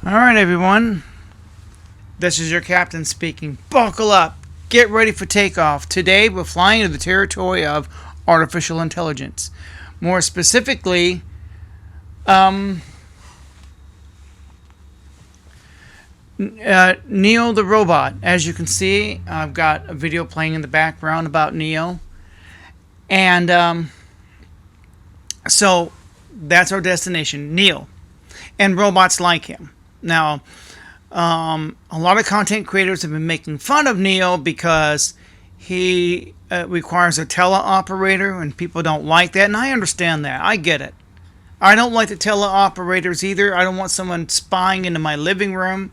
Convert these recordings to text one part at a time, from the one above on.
All right, everyone. This is your captain speaking. Buckle up. Get ready for takeoff. Today, we're flying into the territory of artificial intelligence. More specifically, Neo the robot. As you can see, I've got a video playing in the background about Neo. And so that's our destination, Neo, and robots like him. Now, a lot of content creators have been making fun of Neo because he requires a teleoperator, and people don't like that. And I understand that. I get it. I don't like the teleoperators either. I don't want someone spying into my living room.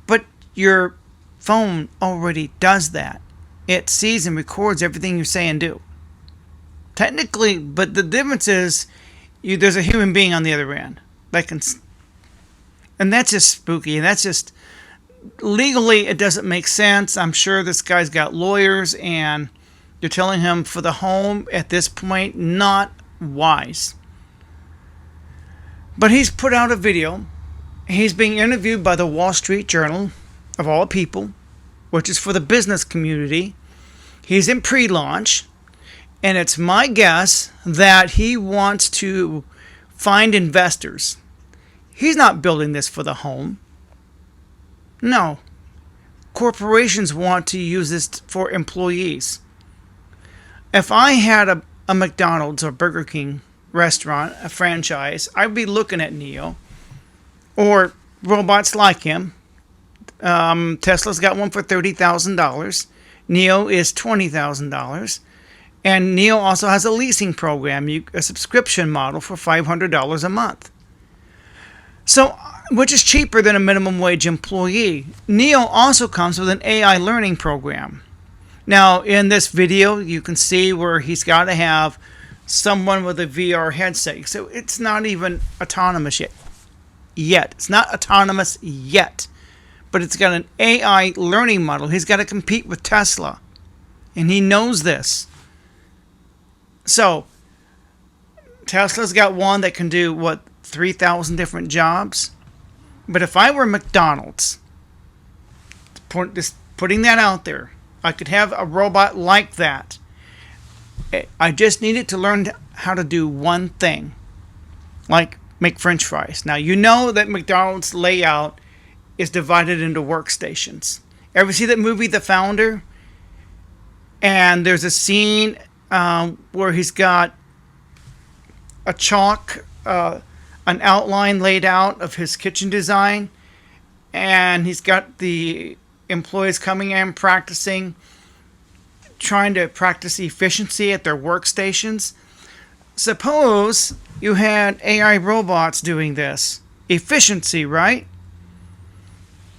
But your phone already does that. It sees and records everything you say and do. Technically, but the difference is there's a human being on the other end that can. And that's just spooky. And that's just legally, it doesn't make sense. I'm sure this guy's got lawyers, and they're telling him for the home at this point, not wise. But he's put out a video. He's being interviewed by the Wall Street Journal, of all people, which is for the business community. He's in pre-launch, and it's my guess that he wants to find investors. He's not building this for the home. No. Corporations want to use this for employees. If I had a McDonald's or Burger King restaurant, a franchise, I'd be looking at Neo or robots like him. Tesla's got one for $30,000. Neo is $20,000. And Neo also has a leasing program, a subscription model for $500 a month. So, which is cheaper than a minimum wage employee. Neo also comes with an AI learning program. Now, in this video, you can see where he's got to have someone with a VR headset. So it's not even autonomous yet. It's not autonomous yet. But it's got an AI learning model. He's got to compete with Tesla. And he knows this. So, Tesla's got one that can do, 3,000 different jobs? But if I were McDonald's, just putting that out there, I could have a robot like that. I just needed to learn how to do one thing, like make French fries. Now, you know that McDonald's layout is divided into workstations. Ever see that movie, The Founder? And there's a scene where he's got a chalk, an outline laid out of his kitchen design, and he's got the employees coming in practicing, trying to practice efficiency at their workstations. Suppose you had AI robots doing this. Efficiency, right?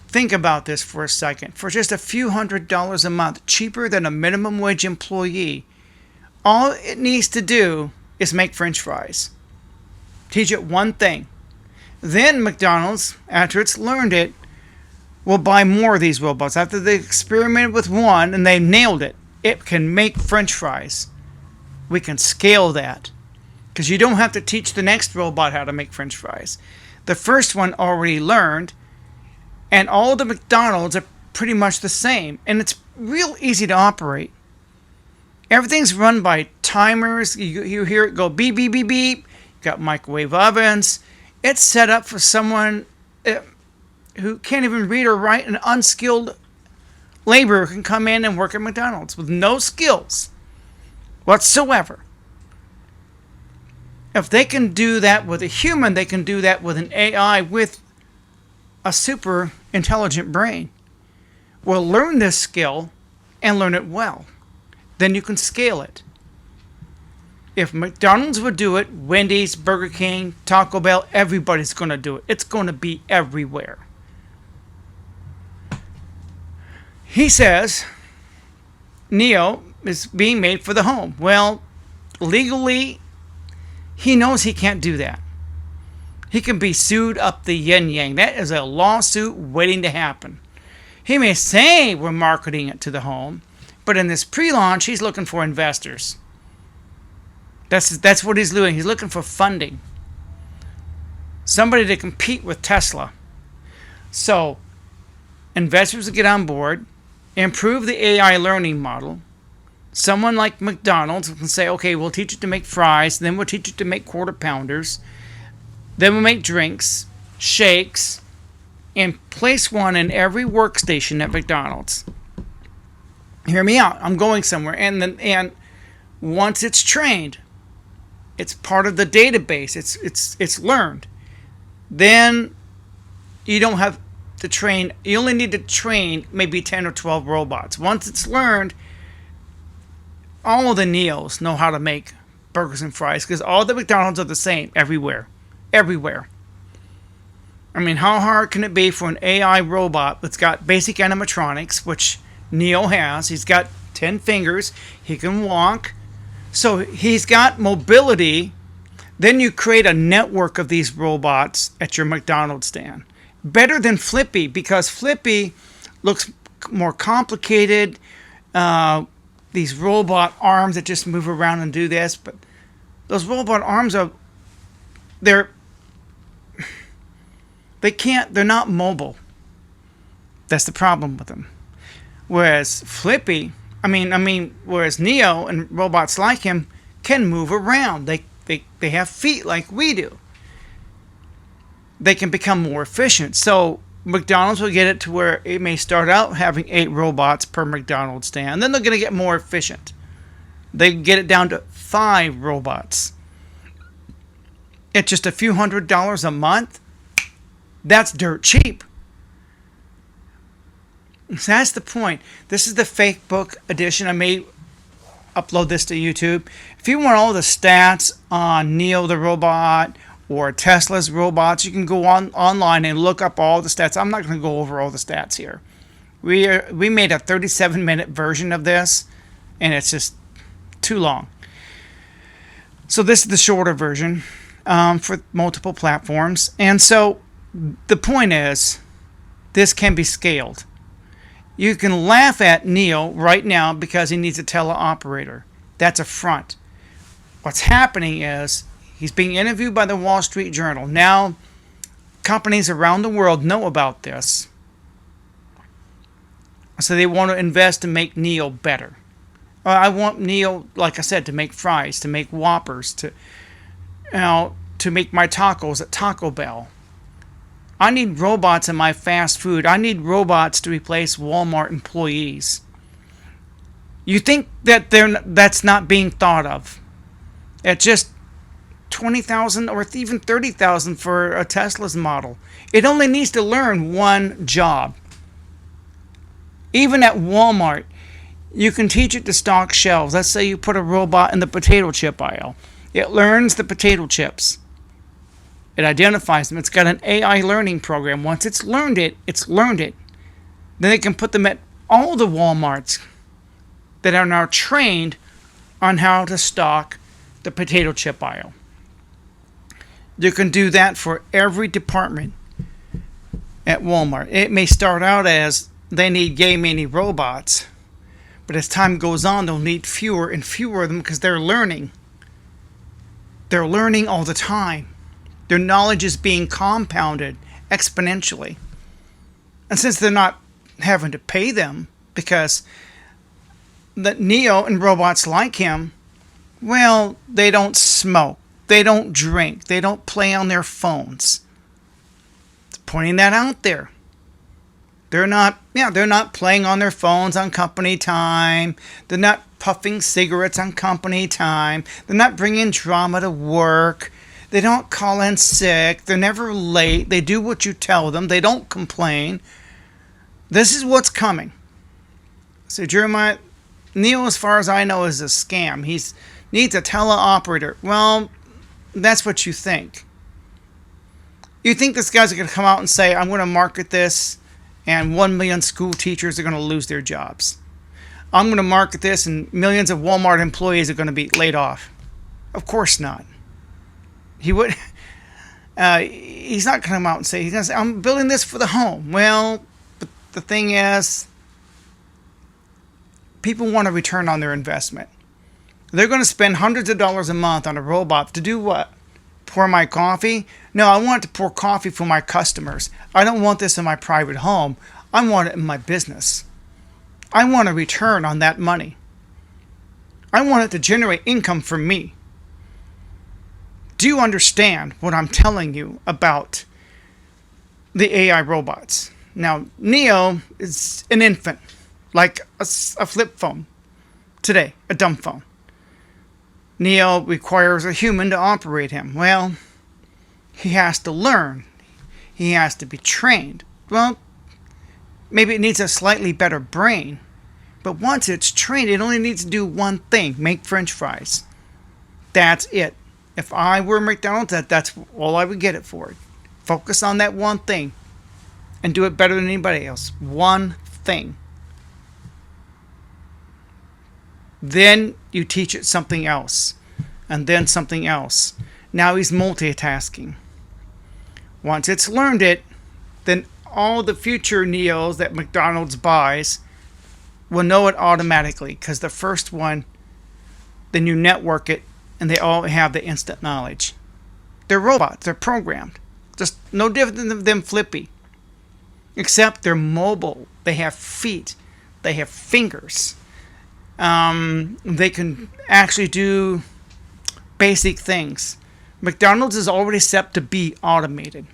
Think about this for a second. For just a few $100s a month, cheaper than a minimum wage employee, all it needs to do is make French fries. Teach it one thing. Then McDonald's, after it's learned it, will buy more of these robots. After they experimented with one and they nailed it, it can make French fries. We can scale that. Because you don't have to teach the next robot how to make French fries. The first one already learned, and all the McDonald's are pretty much the same. And it's real easy to operate. Everything's run by timers. You hear it go beep, beep, beep, beep. Got microwave ovens. It's set up for someone who can't even read or write. An unskilled laborer can come in and work at McDonald's with no skills whatsoever. If they can do that with a human, they can do that with an AI with a super intelligent brain. Well, learn this skill and learn it well. Then you can scale it. If McDonald's would do it, Wendy's, Burger King, Taco Bell, everybody's going to do it. It's going to be everywhere. He says Neo is being made for the home. Well, legally, he knows he can't do that. He can be sued up the yin-yang. That is a lawsuit waiting to happen. He may say we're marketing it to the home, but in this pre-launch, he's looking for investors. That's what he's doing. He's looking for funding. Somebody to compete with Tesla. So investors will get on board, improve the AI learning model. Someone like McDonald's can say, okay, we'll teach it to make fries, then we'll teach it to make quarter pounders, then we'll make drinks, shakes, and place one in every workstation at McDonald's. Hear me out. I'm going somewhere. And once it's trained, it's part of the database. It's learned. Then you don't have to train. You only need to train maybe 10 or 12 robots. Once it's learned, all of the Neos know how to make burgers and fries because all the McDonald's are the same everywhere. Everywhere. I mean, how hard can it be for an AI robot that's got basic animatronics, which Neo has? He's got 10 fingers. He can walk. So he's got mobility. Then you create a network of these robots at your McDonald's stand. Better than Flippy, because Flippy looks more complicated. These robot arms that just move around and do this. But those robot arms they're not mobile. That's the problem with them. Whereas whereas Neo and robots like him can move around. They have feet like we do. They can become more efficient. So McDonald's will get it to where it may start out having 8 robots per McDonald's stand. Then they're going to get more efficient. They can get it down to 5 robots. At just a few $100s a month, that's dirt cheap. So that's the point. This is the fake book edition. I may upload this to YouTube. If you want all the stats on Neo the robot or Tesla's robots, you can go online and look up all the stats. I'm not going to go over all the stats here. We made a 37-minute version of this, and it's just too long. So this is the shorter version for multiple platforms. And so the point is, this can be scaled. You can laugh at Neo right now because he needs a teleoperator. That's a front. What's happening is he's being interviewed by the Wall Street Journal. Now, companies around the world know about this. So they want to invest to make Neo better. I want Neo, like I said, to make fries, to make Whoppers, to make my tacos at Taco Bell. I need robots in my fast food. I need robots to replace Walmart employees. You think that that's not being thought of? At just $20,000 or even $30,000 for a Tesla's model. It only needs to learn one job. Even at Walmart, you can teach it to stock shelves. Let's say you put a robot in the potato chip aisle. It learns the potato chips. It identifies them. It's got an AI learning program. Once it's learned it, Then they can put them at all the Walmarts that are now trained on how to stock the potato chip aisle. You can do that for every department at Walmart. It may start out as they need yay many robots, but as time goes on, they'll need fewer and fewer of them because they're learning. They're learning all the time. Their knowledge is being compounded exponentially. And since they're not having to pay them because the Neo and robots like him, well, they don't smoke, they don't drink, they don't play on their phones. It's pointing that out there. They're not playing on their phones on company time. They're not puffing cigarettes on company time. They're not bringing drama to work. They don't call in sick. They're never late. They do what you tell them. They don't complain. This is what's coming. So Jeremiah, Neo, as far as I know, is a scam. He needs a teleoperator. Well, that's what you think. You think this guy's going to come out and say, I'm going to market this and 1 million school teachers are going to lose their jobs. I'm going to market this and millions of Walmart employees are going to be laid off. Of course not. He would. He's not going to come out and say, he's going to say, I'm building this for the home. Well, but the thing is, people want a return on their investment. They're going to spend hundreds of dollars a month on a robot to do what? pour my coffee. No, I want to pour coffee for my customers. I don't want this in my private home. I want it in my business. I want a return on that money. I want it to generate income for me. Do you understand what I'm telling you about the AI robots? Now, Neo is an infant, like a flip phone today, a dumb phone. Neo requires a human to operate him. Well, he has to learn. He has to be trained. Well, maybe it needs a slightly better brain. But once it's trained, it only needs to do one thing: make French fries. That's it. If I were McDonald's, that's all I would get it for. Focus on that one thing and do it better than anybody else. One thing. Then you teach it something else, and then something else. Now he's multitasking. Once it's learned it, then all the future Neos that McDonald's buys will know it automatically, because the first one, then you network it, and they all have the instant knowledge. They're robots. They're programmed. Just no different than them Flippy. Except they're mobile. They have feet. They have fingers. They can actually do basic things. McDonald's is already set to be automated.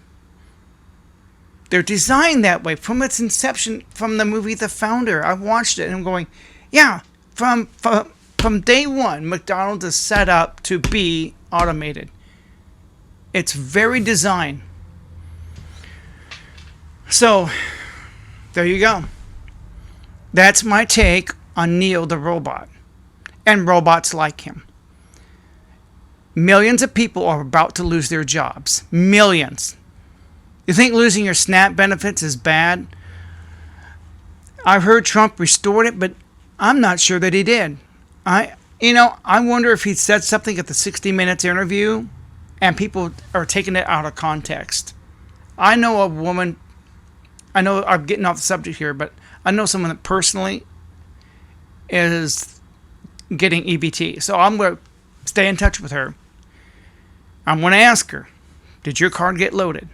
They're designed that way from its inception, from the movie The Founder. I watched it and I'm going, yeah, from day one, McDonald's is set up to be automated. It's very designed. So, there you go. That's my take on Neo the robot and robots like him. Millions of people are about to lose their jobs. Millions. You think losing your SNAP benefits is bad? I've heard Trump restored it, but I'm not sure that he did. I wonder if he said something at the 60 Minutes interview and people are taking it out of context. I know a woman, I know I'm getting off the subject here, but I know someone that personally is getting EBT. So I'm going to stay in touch with her. I'm going to ask her, did your card get loaded?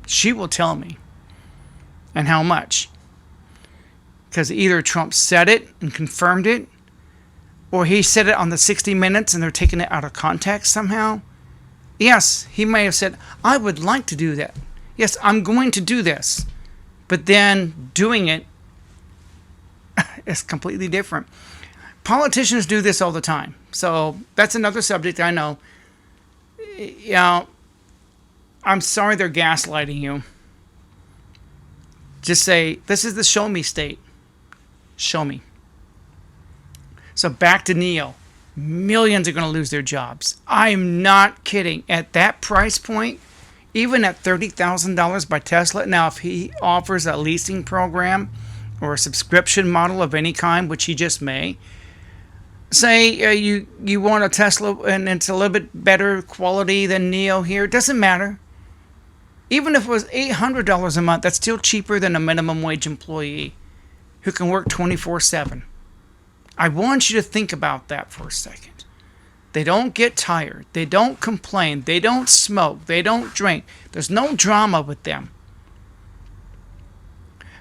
She will tell me. And how much. Because either Trump said it and confirmed it, or he said it on the 60 Minutes and they're taking it out of context somehow. Yes, he may have said, I would like to do that. Yes, I'm going to do this. But then doing it is completely different. Politicians do this all the time. So that's another subject I know. Yeah, I'm sorry they're gaslighting you. Just say, this is the show me state. Show me. So back to Neo. Millions are going to lose their jobs. I'm not kidding. At that price point, even at $30,000 by Tesla, now if he offers a leasing program or a subscription model of any kind, which he just may, say you want a Tesla and it's a little bit better quality than Neo here, it doesn't matter. Even if it was $800 a month, that's still cheaper than a minimum wage employee who can work 24/7. I want you to think about that for a second. They don't get tired. They don't complain. They don't smoke. They don't drink. There's no drama with them.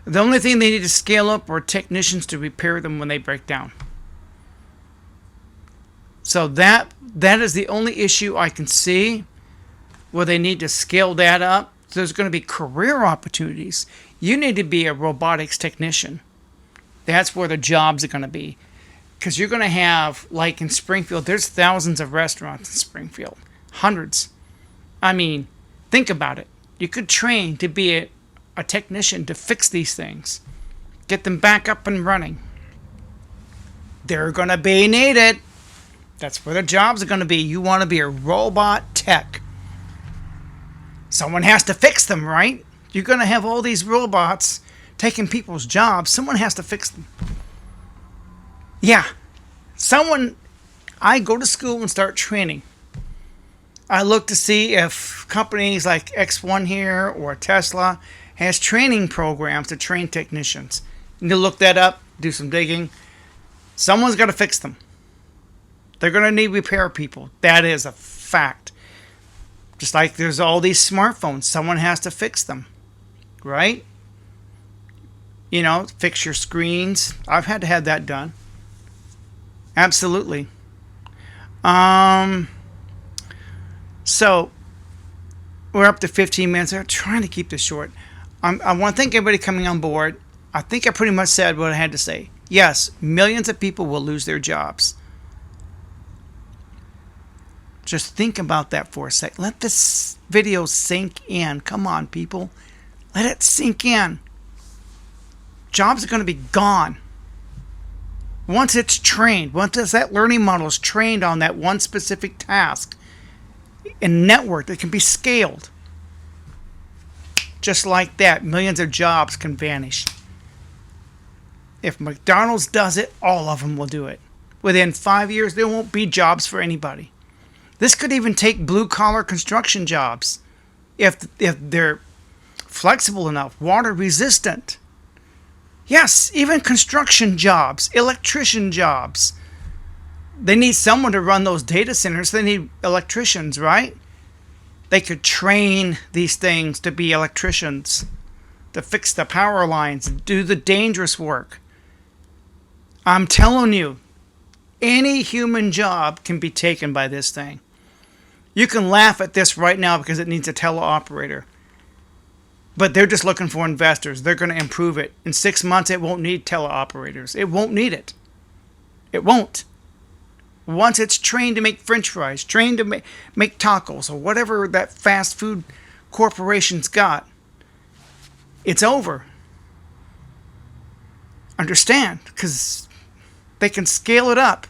The only thing they need to scale up are technicians to repair them when they break down. So that is the only issue I can see where they need to scale that up. So there's going to be career opportunities. You need to be a robotics technician. That's where the jobs are going to be. Because you're going to have, like in Springfield, there's thousands of restaurants in Springfield. Hundreds. I mean, think about it. You could train to be a technician to fix these things. Get them back up and running. They're going to be needed. That's where the jobs are going to be. You want to be a robot tech. Someone has to fix them, right? You're going to have all these robots taking people's jobs. Someone has to fix them. Yeah. I go to school and start training. I look to see if companies like X1 here or Tesla has training programs to train technicians. You need to look that up, do some digging. Someone's got to fix them. They're going to need repair people. That is a fact. Just like there's all these smartphones, someone has to fix them, right? You know, fix your screens. I've had to have that done. Absolutely. So we're up to 15 minutes. I'm trying to keep this short. I want to thank everybody coming on board. I think I pretty much said what I had to say. Yes, millions of people will lose their jobs. Just think about that for a sec. Let this video sink in. Come on, people. Let it sink in. Jobs are going to be gone. Once it's trained, once that learning model is trained on that one specific task and network that can be scaled, just like that, millions of jobs can vanish. If McDonald's does it, all of them will do it. Within 5 years, there won't be jobs for anybody. This could even take blue-collar construction jobs if they're flexible enough, water-resistant. Yes, even construction jobs, electrician jobs. They need someone to run those data centers. They need electricians, right? They could train these things to be electricians, to fix the power lines, do the dangerous work. I'm telling you, any human job can be taken by this thing. You can laugh at this right now because it needs a teleoperator. But they're just looking for investors. They're going to improve it. In 6 months, it won't need teleoperators. It won't need it. It won't. Once it's trained to make French fries, trained to make tacos, or whatever that fast food corporation's got, it's over. Understand? Because they can scale it up.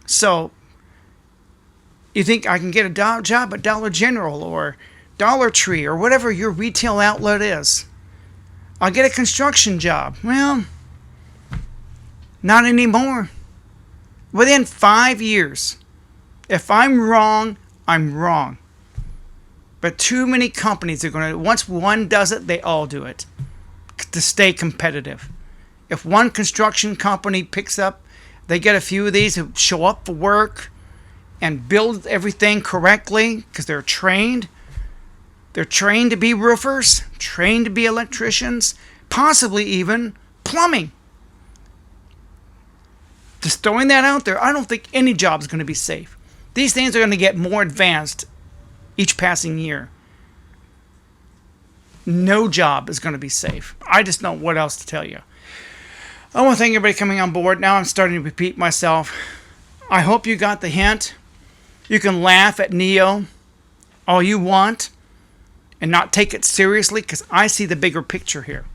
So, you think I can get a job at Dollar General or Dollar Tree or whatever your retail outlet is? I'll get a construction job. Well, not anymore. Within 5 years. If I'm wrong, I'm wrong. But too many companies are going to, once one does it, they all do it to stay competitive. If one construction company picks up, they get a few of these who show up for work and build everything correctly because they're trained. They're trained to be roofers, trained to be electricians, possibly even plumbing. Just throwing that out there, I don't think any job is going to be safe. These things are going to get more advanced each passing year. No job is going to be safe. I just don't know what else to tell you. I want to thank everybody coming on board. Now I'm starting to repeat myself. I hope you got the hint. You can laugh at Neo all you want and not take it seriously because I see the bigger picture here.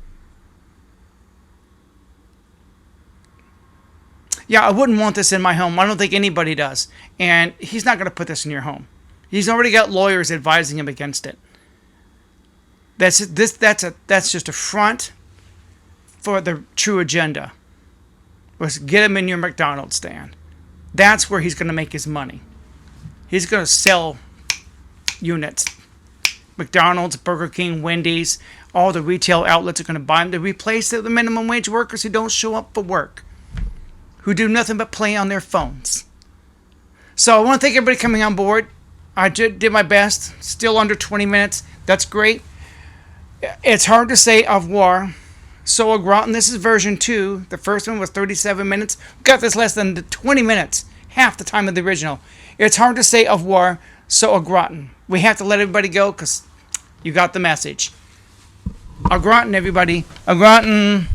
Yeah, I wouldn't want this in my home. I don't think anybody does. And he's not going to put this in your home. He's already got lawyers advising him against it. That's just a front for the true agenda. Was get him in your McDonald's stand. That's where he's going to make his money. He's going to sell units. McDonald's, Burger King, Wendy's, all the retail outlets are going to buy them to replace the minimum wage workers who don't show up for work, who do nothing but play on their phones. So I want to thank everybody coming on board. I did my best. Still under 20 minutes. That's great. It's hard to say au revoir. So au gratin, this is version 2. The first one was 37 minutes. Got this less than 20 minutes. Half the time of the original. It's hard to say au revoir. So au gratin. We have to let everybody go because you got the message. Au gratin, everybody. Au gratin.